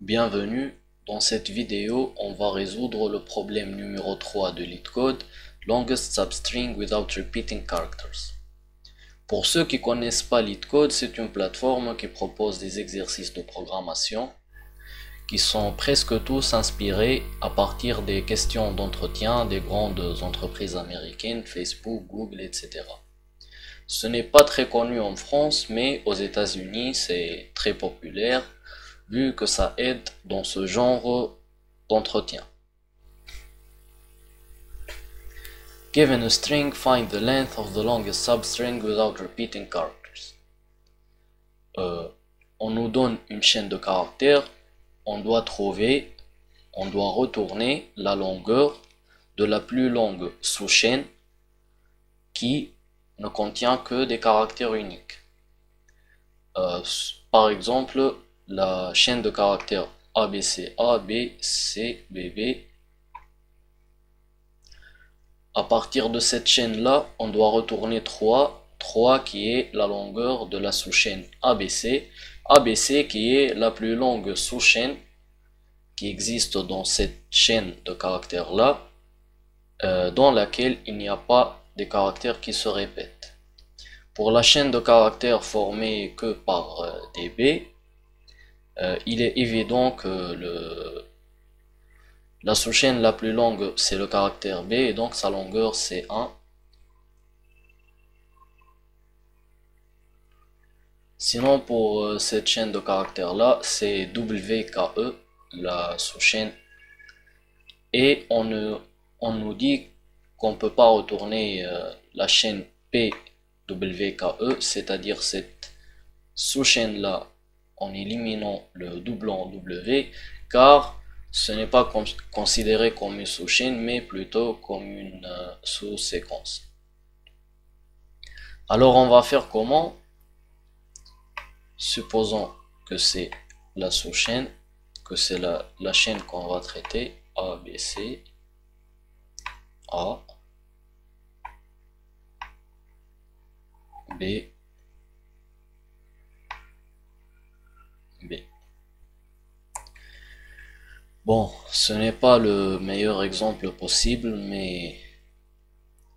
Bienvenue, dans cette vidéo on va résoudre le problème numéro 3 de LeetCode, Longest Substring Without Repeating Characters. Pour ceux qui connaissent pas LeetCode, c'est une plateforme qui propose des exercices de programmation qui sont presque tous inspirés à partir des questions d'entretien des grandes entreprises américaines, Facebook, Google, etc. Ce n'est pas très connu en France, mais aux États-Unis c'est très populaire vu que ça aide dans ce genre d'entretien. Given a string, find the length of the longest substring without repeating characters. On nous donne une chaîne de caractères, on doit retourner la longueur de la plus longue sous-chaîne qui ne contient que des caractères uniques. Par exemple, la chaîne de caractères ABC, ABC, BB. À partir de cette chaîne-là, on doit retourner 3 qui est la longueur de la sous-chaîne ABC, ABC qui est la plus longue sous-chaîne qui existe dans cette chaîne de caractères-là, dans laquelle il n'y a pas des caractères qui se répètent. Pour la chaîne de caractères formée que par des B, il est évident que la sous-chaîne la plus longue c'est le caractère B et donc sa longueur c'est 1. Sinon pour cette chaîne de caractères là c'est WKE, la sous-chaîne, et on nous dit qu'on ne peut pas retourner la chaîne PWKE, c'est-à-dire cette sous-chaîne là en éliminant le doublon W, car ce n'est pas considéré comme une sous-chaîne, mais plutôt comme une sous-séquence. Alors on va faire comment? Supposons que c'est la sous-chaîne, que c'est la chaîne qu'on va traiter, A, B, C, A, B, B. Bon, ce n'est pas le meilleur exemple possible, mais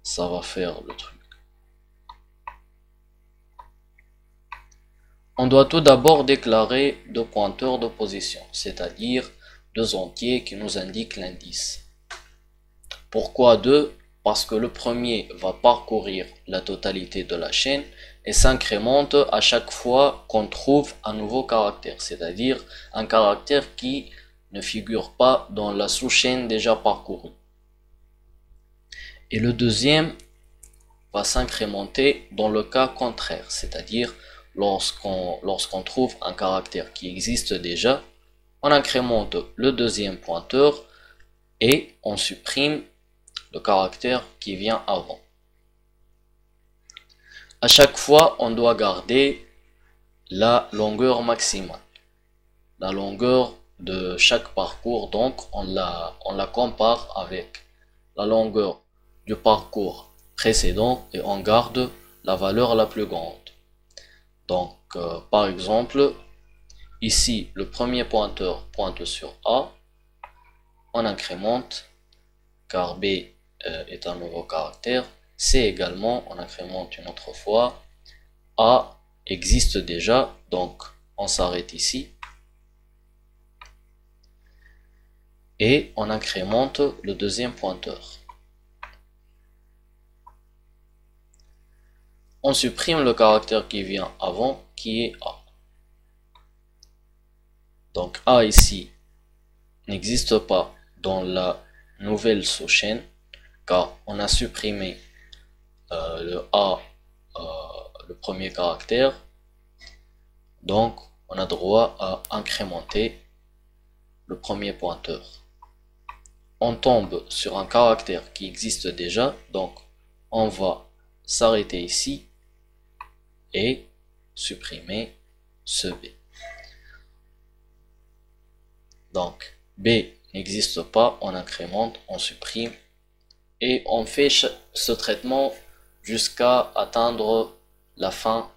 ça va faire le truc. On doit tout d'abord déclarer deux pointeurs de position, c'est-à-dire deux entiers qui nous indiquent l'indice. Pourquoi deux? Parce que le premier va parcourir la totalité de la chaîne et s'incrémente à chaque fois qu'on trouve un nouveau caractère, c'est-à-dire un caractère qui ne figure pas dans la sous-chaîne déjà parcourue. Et le deuxième va s'incrémenter dans le cas contraire, c'est-à-dire lorsqu'on trouve un caractère qui existe déjà, on incrémente le deuxième pointeur et on supprime le caractère qui vient avant. À chaque fois, on doit garder la longueur maximale, la longueur de chaque parcours, donc on la compare avec la longueur du parcours précédent et on garde la valeur la plus grande. Donc par exemple, ici le premier pointeur pointe sur A, on incrémente car B est un nouveau caractère, C également, on incrémente une autre fois, A existe déjà, donc on s'arrête ici, et on incrémente le deuxième pointeur. On supprime le caractère qui vient avant, qui est A. Donc A ici n'existe pas dans la nouvelle sous-chaîne, car on a supprimé le A, le premier caractère, donc on a droit à incrémenter le premier pointeur. On tombe sur un caractère qui existe déjà, donc on va s'arrêter ici et supprimer ce B. Donc B n'existe pas, on incrémente, on supprime et on fait ce traitement jusqu'à atteindre la fin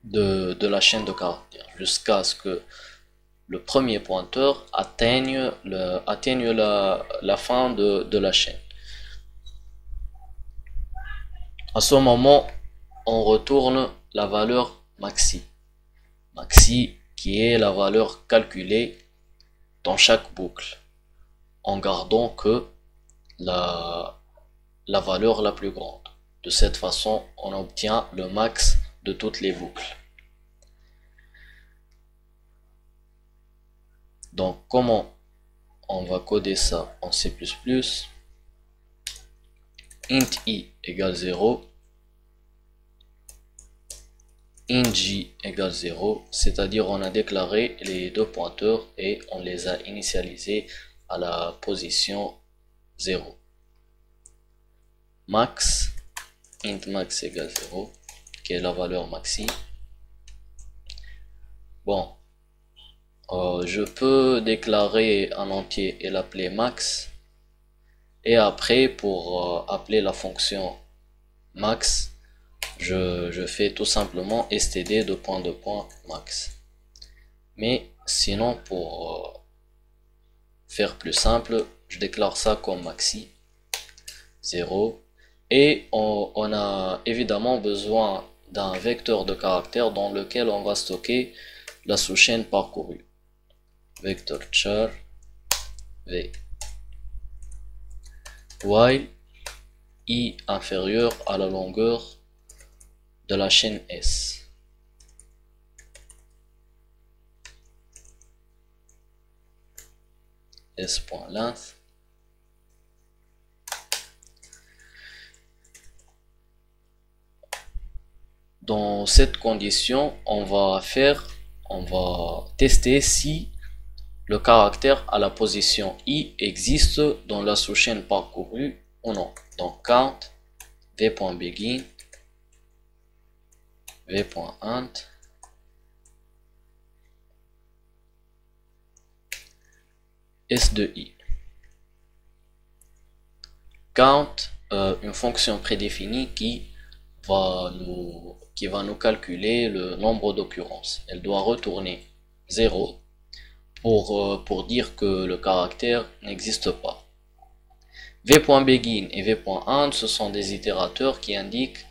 de la chaîne de caractères, jusqu'à ce que le premier pointeur atteigne la fin de la chaîne. À ce moment, on retourne la valeur maxi. Maxi qui est la valeur calculée dans chaque boucle, en gardant que la valeur la plus grande. De cette façon, on obtient le max de toutes les boucles. Donc, comment on va coder ça en C++? Int i égale 0, int j égale 0, c'est-à-dire on a déclaré les deux pointeurs et on les a initialisés à la position 0. Max, int max égale 0, qui est la valeur maxi. Bon, je peux déclarer un entier et l'appeler max, et après pour appeler la fonction max, je fais tout simplement std de point max. Mais sinon, pour faire plus simple, je déclare ça comme maxi 0, et on a évidemment besoin d'un vecteur de caractère dans lequel on va stocker la sous-chaîne parcourue. Vector char v while i inférieur à la longueur de la chaîne S. S.length. Dans cette condition, on va tester si le caractère à la position i existe dans la sous-chaîne parcourue ou non. Donc count v.begin v.end s de i. Count, une fonction prédéfinie qui va nous calculer le nombre d'occurrences. Elle doit retourner 0 pour dire que le caractère n'existe pas. v.begin et v.end, ce sont des itérateurs qui indiquent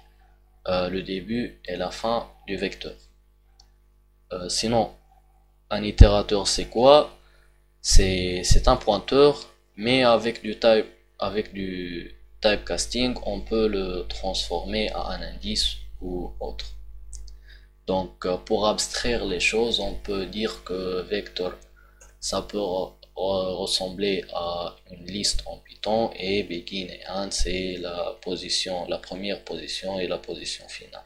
le début et la fin du vecteur. Sinon, un itérateur c'est quoi? C'est un pointeur, mais avec du typecasting, on peut le transformer à un indice ou autre. Donc, pour abstraire les choses, on peut dire que vector, ça peut ressembler à une liste en Python, et begin et end, c'est la première position et la position finale.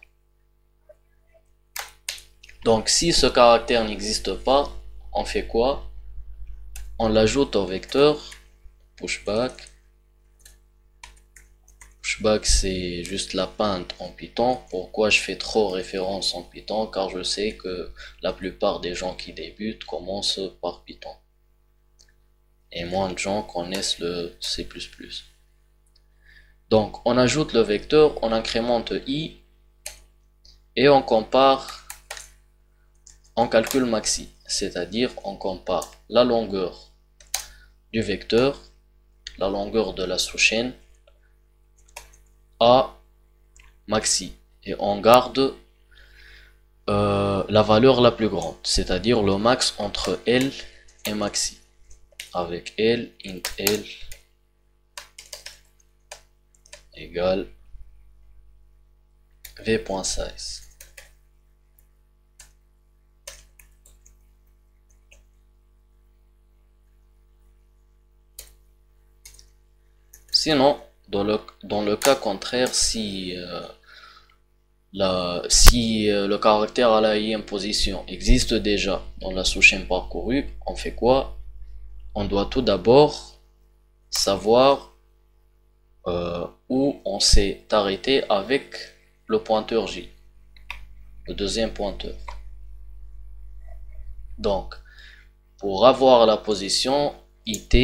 Donc, si ce caractère n'existe pas, on fait quoi? On l'ajoute au vecteur pushback. Pushback, c'est juste la pinte en Python. Pourquoi je fais trop référence en Python? Car je sais que la plupart des gens qui débutent commencent par Python. Et moins de gens connaissent le C++. Donc, on ajoute le vecteur, on incrémente i, et on compare, on calcule maxi. C'est-à-dire, on compare la longueur du vecteur, la longueur de la sous-chaîne, à maxi, et on garde la valeur la plus grande, c'est-à-dire le max entre L et maxi, avec L, int L égale v.size. Sinon, dans le cas contraire, si le caractère à la i position existe déjà dans la sous-chaîne parcourue, on fait quoi? On doit tout d'abord savoir où on s'est arrêté avec le pointeur j, le deuxième pointeur. Donc, pour avoir la position it,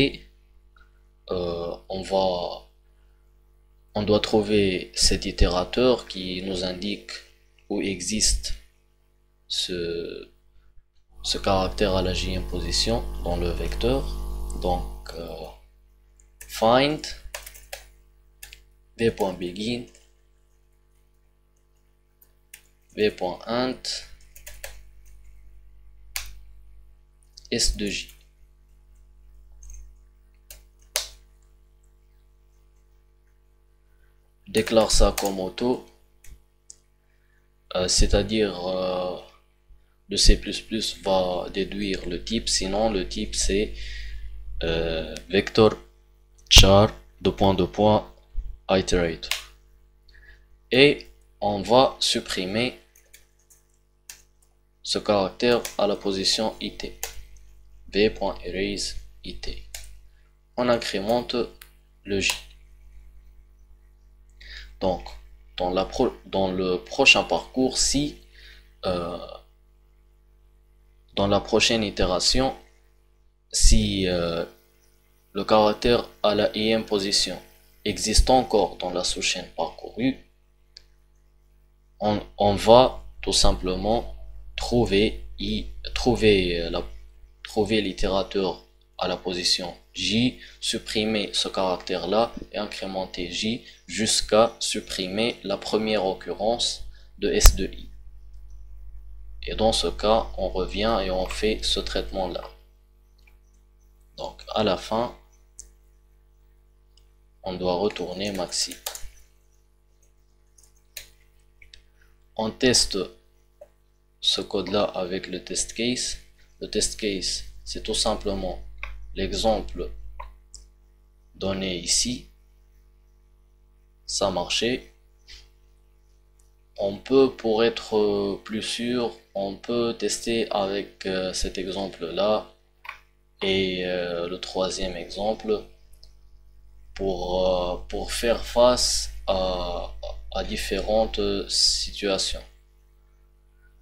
on doit trouver cet itérateur qui nous indique où existe ce caractère à la jème position dans le vecteur. Donc find v.begin v.int s de j. Déclare ça comme auto, c'est-à-dire le C++ va déduire le type, sinon le type c'est vector char iterator. Et on va supprimer ce caractère à la position it, v.erase it. On incrémente le j. Donc dans le prochain parcours, si dans la prochaine itération, si le caractère à la ième position existe encore dans la sous-chaîne parcourue, on va tout simplement trouver l'itérateur à la position j, supprimer ce caractère là et incrémenter j jusqu'à supprimer la première occurrence de s de i. Et dans ce cas, on revient et on fait ce traitement là. Donc à la fin, on doit retourner maxi. On teste ce code là avec le test case. Le test case, c'est tout simplement l'exemple donné ici. Ça marchait. On peut, pour être plus sûr, on peut tester avec cet exemple là et le troisième exemple pour faire face à différentes situations.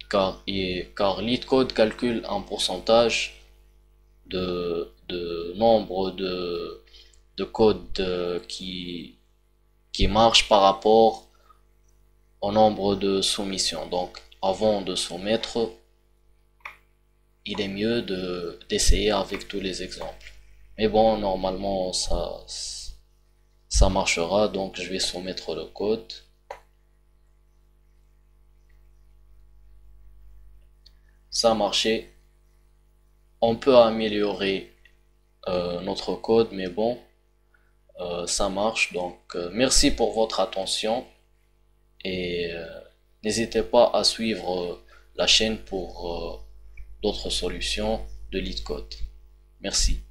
Car LeetCode calcule un pourcentage de nombre de codes qui marchent par rapport au nombre de soumissions. Donc avant de soumettre, il est mieux d'essayer avec tous les exemples. Mais bon, normalement ça marchera, donc je vais soumettre le code. Ça a marché. On peut améliorer notre code, mais bon, ça marche. Donc merci pour votre attention et n'hésitez pas à suivre la chaîne pour d'autres solutions de LeetCode. Merci.